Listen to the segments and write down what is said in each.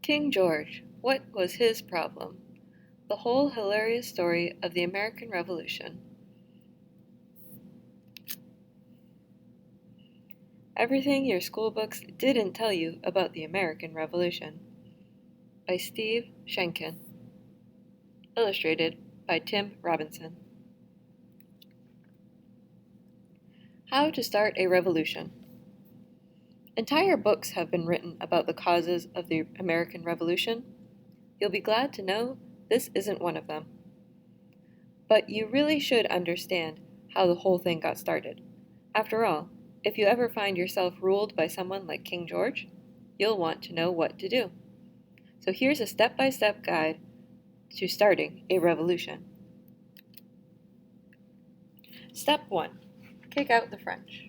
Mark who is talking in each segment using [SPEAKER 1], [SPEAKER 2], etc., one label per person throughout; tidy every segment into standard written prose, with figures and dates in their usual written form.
[SPEAKER 1] King George, what was his problem? The whole hilarious story of the American Revolution. Everything your school books didn't tell you about the American Revolution. By Steve Schenken. Illustrated by Tim Robinson. How to start a revolution. Entire books have been written about the causes of the American Revolution. You'll be glad to know this isn't one of them. But you really should understand how the whole thing got started. After all, if you ever find yourself ruled by someone like King George, you'll want to know what to do. So here's a step-by-step guide to starting a revolution. Step 1. Kick out the French.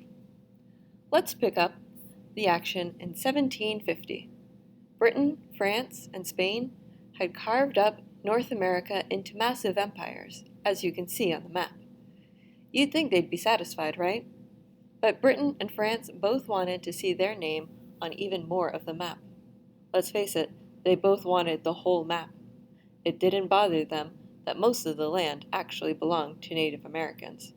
[SPEAKER 1] Let's pick up the action in 1750. Britain, France, and Spain had carved up North America into massive empires, as you can see on the map. You'd think they'd be satisfied, right? But Britain and France both wanted to see their name on even more of the map. Let's face it, they both wanted the whole map. It didn't bother them that most of the land actually belonged to Native Americans.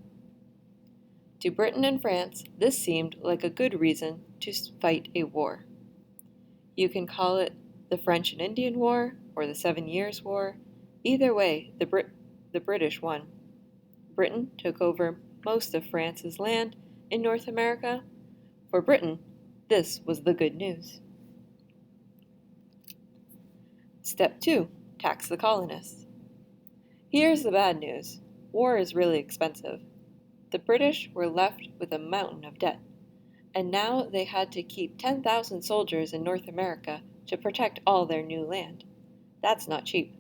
[SPEAKER 1] To Britain and France, this seemed like a good reason to fight a war. You can call it the French and Indian War or the 7 Years' War. Either way, the British won. Britain took over most of France's land in North America. For Britain, this was the good news. Step 2. Tax the colonists. Here's the bad news. War is really expensive. The British were left with a mountain of debt, and now they had to keep 10,000 soldiers in North America to protect all their new land. That's not cheap.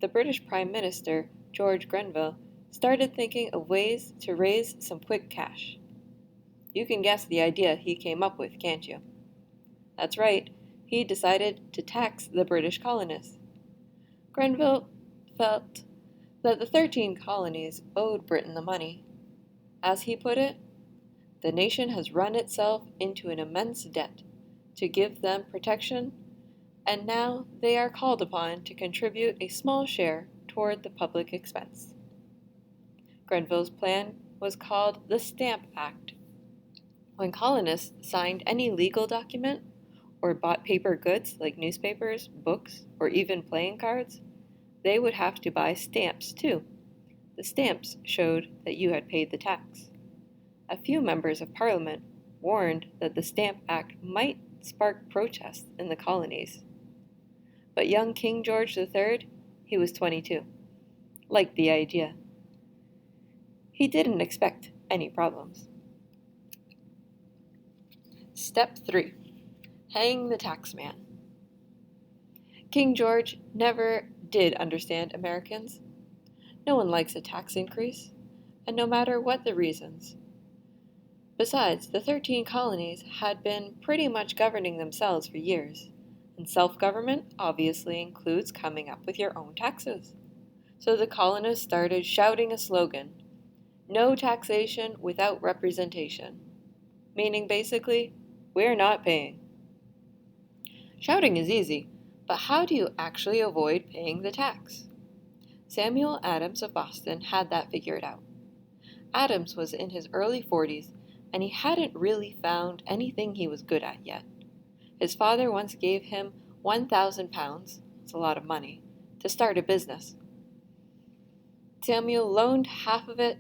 [SPEAKER 1] The British Prime Minister, George Grenville, started thinking of ways to raise some quick cash. You can guess the idea he came up with, can't you? That's right, he decided to tax the British colonists. Grenville felt that the 13 colonies owed Britain the money. As he put it, the nation has run itself into an immense debt to give them protection, and now they are called upon to contribute a small share toward the public expense. Grenville's plan was called the Stamp Act. When colonists signed any legal document or bought paper goods like newspapers, books, or even playing cards, they would have to buy stamps too. The stamps showed that you had paid the tax. A few members of Parliament warned that the Stamp Act might spark protests in the colonies. But young King George III, he was 22, liked the idea. He didn't expect any problems. Step 3. Hang the taxman. King George never did understand Americans. No one likes a tax increase, and no matter what the reasons. Besides, the 13 colonies had been pretty much governing themselves for years, and self-government obviously includes coming up with your own taxes. So the colonists started shouting a slogan, "No taxation without representation," meaning basically, we're not paying. Shouting is easy, but how do you actually avoid paying the tax? Samuel Adams of Boston had that figured out. Adams was in his early 40s, and he hadn't really found anything he was good at yet. His father once gave him 1,000 pounds, that's a lot of money, to start a business. Samuel loaned half of it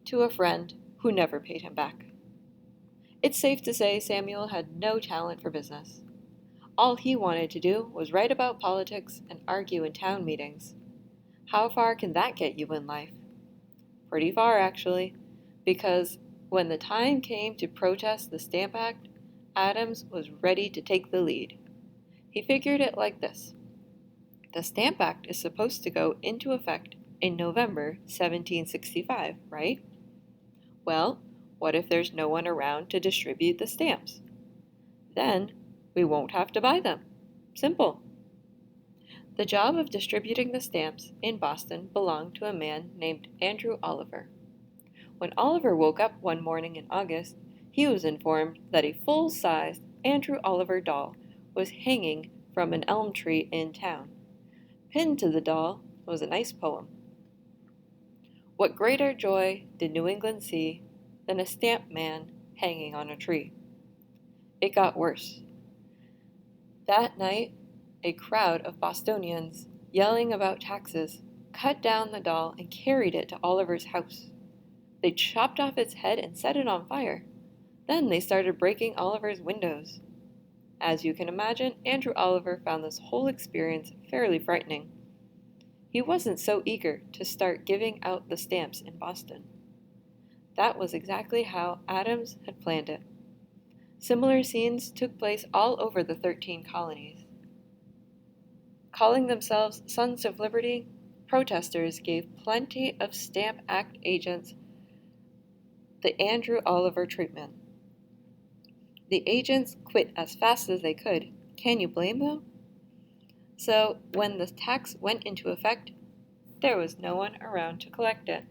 [SPEAKER 1] to a friend who never paid him back. It's safe to say Samuel had no talent for business. All he wanted to do was write about politics and argue in town meetings. How far can that get you in life? Pretty far, actually, because when the time came to protest the Stamp Act, Adams was ready to take the lead. He figured it like this. The Stamp Act is supposed to go into effect in November 1765, right? Well, what if there's no one around to distribute the stamps? Then we won't have to buy them. Simple. The job of distributing the stamps in Boston belonged to a man named Andrew Oliver. When Oliver woke up one morning in August, he was informed that a full-sized Andrew Oliver doll was hanging from an elm tree in town. Pinned to the doll was a nice poem. What greater joy did New England see than a stamp man hanging on a tree? It got worse. That night, a crowd of Bostonians, yelling about taxes, cut down the doll and carried it to Oliver's house. They chopped off its head and set it on fire. Then they started breaking Oliver's windows. As you can imagine, Andrew Oliver found this whole experience fairly frightening. He wasn't so eager to start giving out the stamps in Boston. That was exactly how Adams had planned it. Similar scenes took place all over the 13 colonies. Calling themselves Sons of Liberty, protesters gave plenty of Stamp Act agents the Andrew Oliver treatment. The agents quit as fast as they could. Can you blame them? So, when the tax went into effect, there was no one around to collect it.